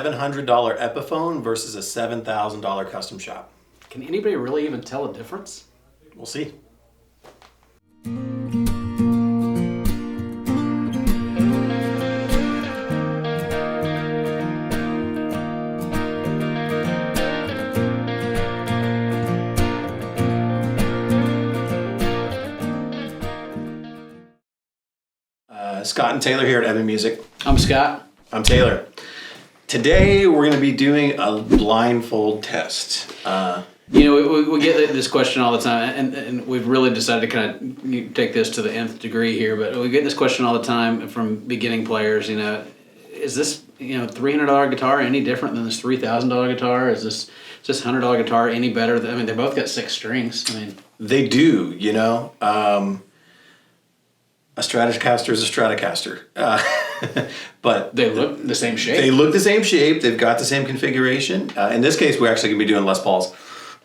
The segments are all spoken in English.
$700 Epiphone versus a $7,000 custom shop. Can anybody really even tell a difference? We'll see. Scott and Taylor here at Edmond Music. I'm Scott. I'm Taylor. Today we're going to be doing a blindfold test. We get this question all the time, and we've really decided to kind of take this to the nth degree here, but we get this question all the time from beginning players, is this, $300 guitar any different than this $3,000 guitar? Is this $100 guitar any better? I mean, they both got 6 strings. They do, a Stratocaster is a Stratocaster. But they look the same shape. They look the same shape. They've got the same configuration. In this case, we're actually going to be doing Les Pauls.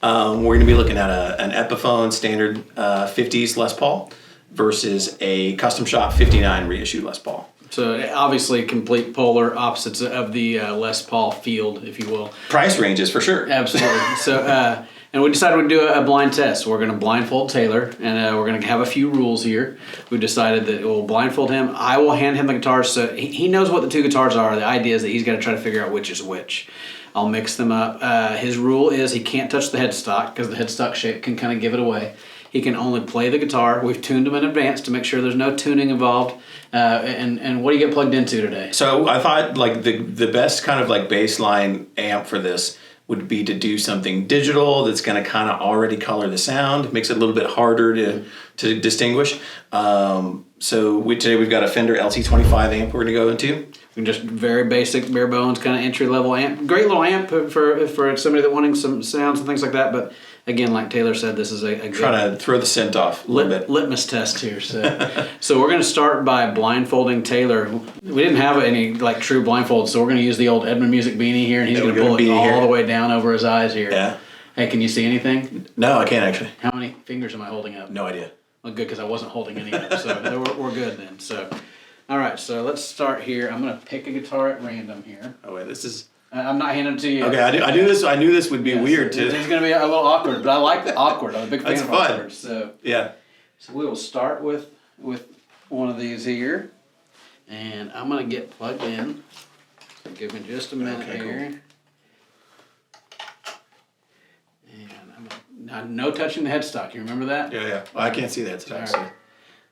We're going to be looking at an Epiphone standard 50s Les Paul versus a custom shop 59 reissued Les Paul. So obviously complete polar opposites of the Les Paul field, if you will. Price ranges for sure. Absolutely. So, and we decided we'd do a blind test. We're going to blindfold Taylor, and we're going to have a few rules here. We decided that we'll blindfold him. I will hand him the guitars, so he knows what the 2 guitars are. The idea is that he's got to try to figure out which is which. I'll mix them up. His rule is he can't touch the headstock because the headstock shape can kind of give it away. He can only play the guitar. We've tuned him in advance to make sure there's no tuning involved. And what do you get plugged into today? So I thought the best kind of baseline amp for this would be to do something digital that's going to kind of already color the sound, makes it a little bit harder to distinguish. So today we've got a Fender LT25 amp we're going to go into. Just very basic, bare bones, kind of entry level amp. Great little amp for somebody that wanting some sounds and things like that. But again, like Taylor said, this is a good trying to throw the scent off a little bit. Litmus test here. So we're going to start by blindfolding Taylor. We didn't have any true blindfold, so we're going to use the old Edmond Music beanie here, and he's going to pull it all the way down over his eyes here. Yeah. Hey, can you see anything? No, I can't actually. How many fingers am I holding up? No idea. Well, good, because I wasn't holding any up, so we're good then. So, all right, so let's start here. I'm going to pick a guitar at random here. Oh wait, this is. I'm not handing it to you. Okay, I knew this. I knew this would be weird too. It's going to be a little awkward, but I like the awkward. I'm a big fan of fun. awkward. So yeah. So we will start with one of these here, and I'm going to get plugged in. Give me just a minute here. Cool. Now, no touching the headstock. You remember that? Yeah. Well, I can't see the headstock. Right.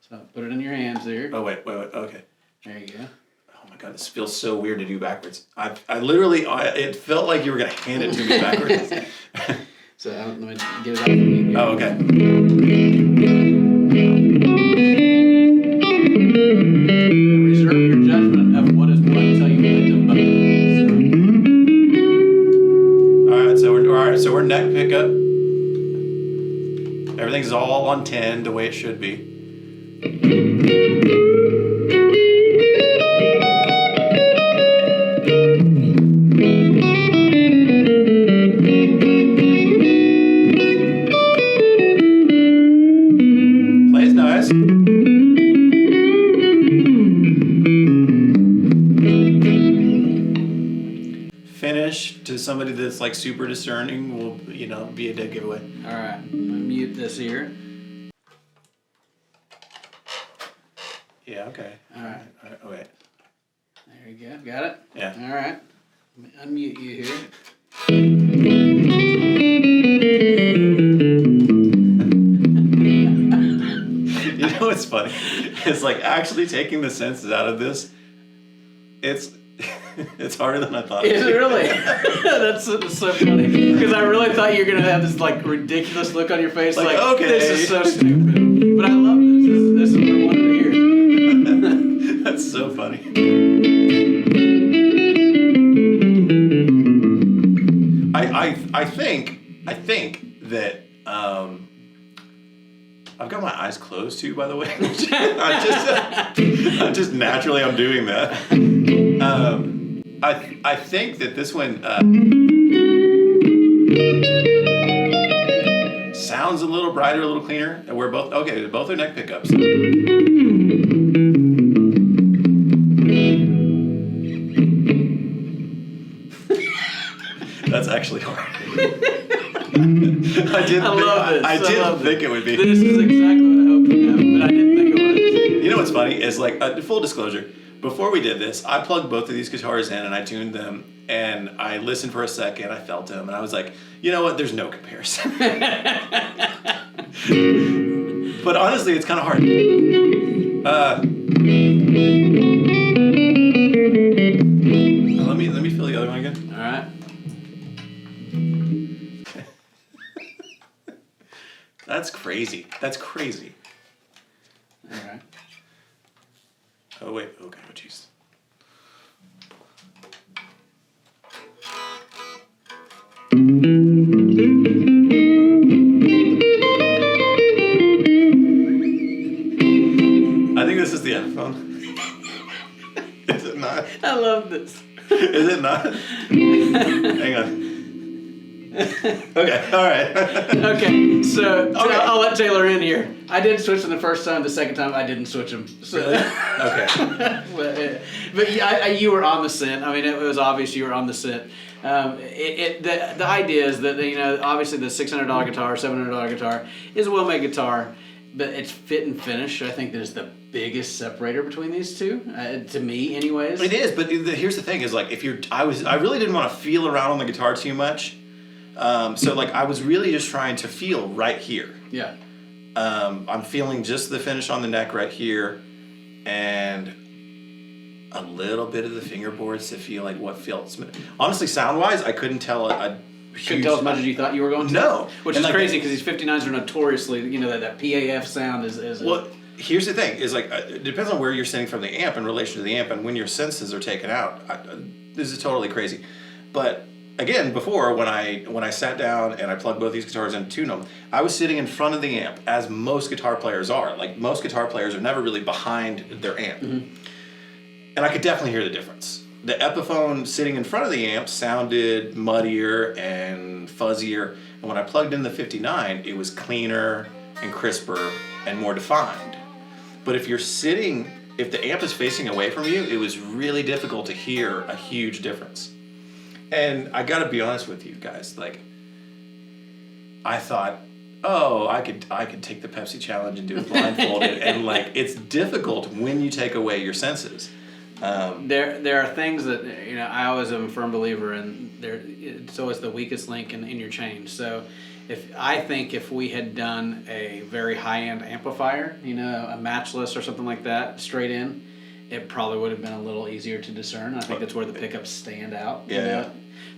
So put it in your hands there. Oh wait. Okay. There you go. Oh my God, this feels so weird to do backwards. I literally, it felt like you were gonna hand it to me backwards. So let me get it out. Here. Oh, okay. Reserve your judgment of what is what until you play them both. All right, so we're neck pickup. Everything's all on 10 the way it should be. Plays nice. Finish to somebody that's super discerning will, be a dead giveaway. All right, I'm gonna mute this here. Yeah, okay. All right. Oh, wait. There you go. Got it? Yeah. All right. Let me unmute you here. You know what's funny? It's actually taking the senses out of this. It's harder than I thought. Is it really? That's so funny. Because I really thought you were gonna have this ridiculous look on your face. Okay, this is so stupid. But I love this. This is what I wanted to hear. That's so funny. I think that I've got my eyes closed too, by the way. I'm just naturally I'm doing that. I think that this one sounds a little brighter, a little cleaner, and we're both okay. Both are neck pickups. That's actually hard. I didn't think it would be. This is exactly what I hoped it would happen, but I didn't think it would. You know what's funny is like full disclosure. Before we did this, I plugged both of these guitars in and I tuned them and I listened for a second. I felt them and I was like, you know what? There's no comparison. But honestly, it's kind of hard. Let me feel the other one again. All right. That's crazy. That's crazy. All right. Oh wait. Okay. Oh jeez. I think this is the Epiphone. Is it not? I love this. Is it not? Hang on. Okay, all right. Okay, so Okay. I'll let Taylor in here. I did switch him the first time. The second time, I didn't switch him. So, Okay. but you were on the scent. I mean, it was obvious you were on the scent. The idea is that, you know, obviously the $600 guitar, $700 guitar is a well-made guitar, but it's fit and finish. I think there's the biggest separator between these two, to me, anyways. It is, but here's the thing: is like I really didn't want to feel around on the guitar too much. So like I was really just trying to feel right here. Yeah. I'm feeling just the finish on the neck right here, and a little bit of the fingerboards to feel like what feels. Honestly, sound-wise, I couldn't tell Couldn't tell as much as you thought you were going to. No, Which is crazy because these 59s are notoriously, you know, that PAF sound is well, here's the thing: is like it depends on where you're sitting from the amp in relation to the amp, and when your senses are taken out. This is totally crazy, but again, before when I sat down and I plugged both these guitars in and tuned them, I was sitting in front of the amp, as most guitar players are. Like most guitar players are never really behind their amp, and I could definitely hear the difference. The Epiphone sitting in front of the amp sounded muddier and fuzzier, and when I plugged in the 59, it was cleaner and crisper and more defined. But if the amp is facing away from you, it was really difficult to hear a huge difference. And I gotta be honest with you guys, like, I thought, oh, I could take the Pepsi challenge and do it blindfolded, and like, it's difficult when you take away your senses. There are things that, you know, I always am a firm believer in. It's always the weakest link in your chain. So I think if we had done a very high-end amplifier, you know, a matchless or something like that, straight in, it probably would have been a little easier to discern. I think that's where the pickups stand out. Yeah. You know?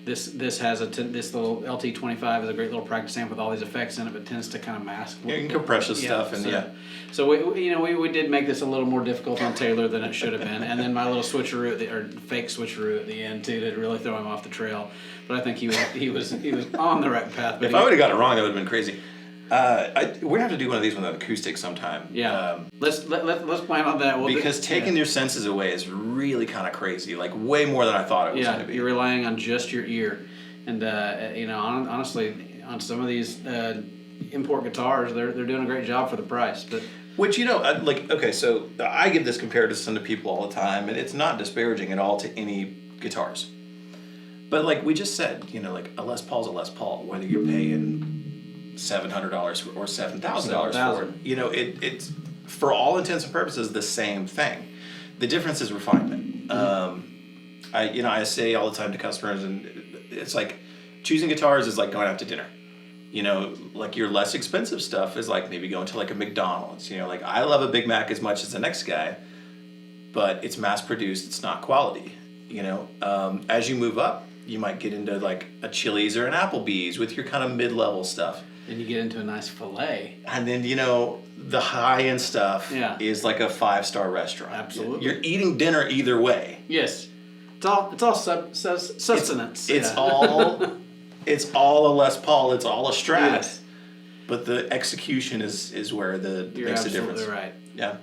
This has this little LT25 is a great little practice amp with all these effects in it, but tends to kind of mask. You can compress the stuff and So we did make this a little more difficult on Taylor than it should have been, and then my little switcheroo or fake switcheroo at the end too to really throw him off the trail. But I think he was on the right path. But if I would have got it wrong, that would have been crazy. We're gonna have to do one of these with an acoustic sometime. Yeah. Let's plan on that. Because taking your senses away is really kind of crazy. Like way more than I thought it was going to be. You're relying on just your ear, and you know, honestly, on some of these import guitars, they're doing a great job for the price. But which, you know, like, okay, so I give this comparison to people all the time, and it's not disparaging at all to any guitars. But like we just said, you know, like a Les Paul's a Les Paul, whether you're paying $700 or $7,000 for it. You know, it's for all intents and purposes the same thing. The difference is refinement. I say all the time to customers, and it's like choosing guitars is like going out to dinner. You know, like your less expensive stuff is like maybe going to like a McDonald's. You know, like I love a Big Mac as much as the next guy, but it's mass produced. It's not quality. You know, as you move up, you might get into like a Chili's or an Applebee's with your kind of mid-level stuff. Then you get into a nice filet. And then, you know, the high-end stuff is like a 5-star restaurant. Absolutely. You're eating dinner either way. Yes. It's all sustenance. It's all a Les Paul. It's all a Strat. Yes. But the execution is where makes the difference. You're absolutely right. Yeah.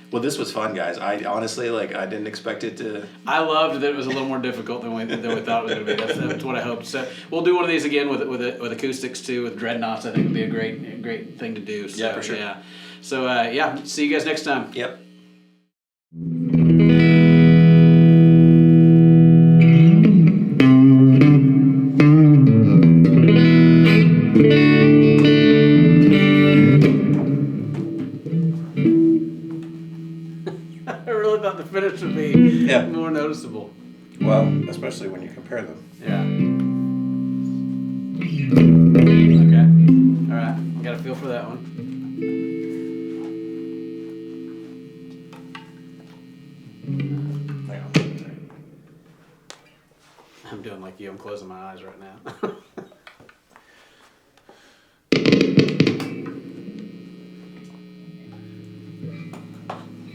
Well, this was fun, guys. I honestly, like, I didn't expect it to. I loved that it was a little more difficult than we thought it was going to be. That's what I hoped. So we'll do one of these again with acoustics too, with dreadnoughts. I think would be a great thing to do. So, yeah, for sure. Yeah. So see you guys next time. Yep. especially when you compare them. Yeah. Okay. All right. Got a feel for that one. Hang on. I'm doing like you. I'm closing my eyes right now.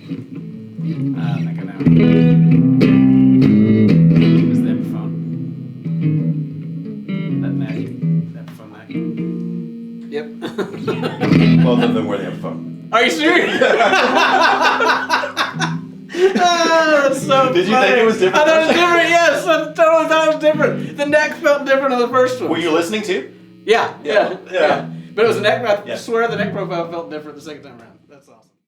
I think I know. It's the Epiphone. That neck. The Epiphone neck. Yep. Both of them were the Epiphone. Are you serious? That's so Did you funny. think it was different? I thought it was different, yes. I totally thought it was different. The neck felt different on the first one. Were you listening to? Yeah. Yeah. But it was the neck, I Yeah. swear the neck profile felt different the second time around. That's awesome.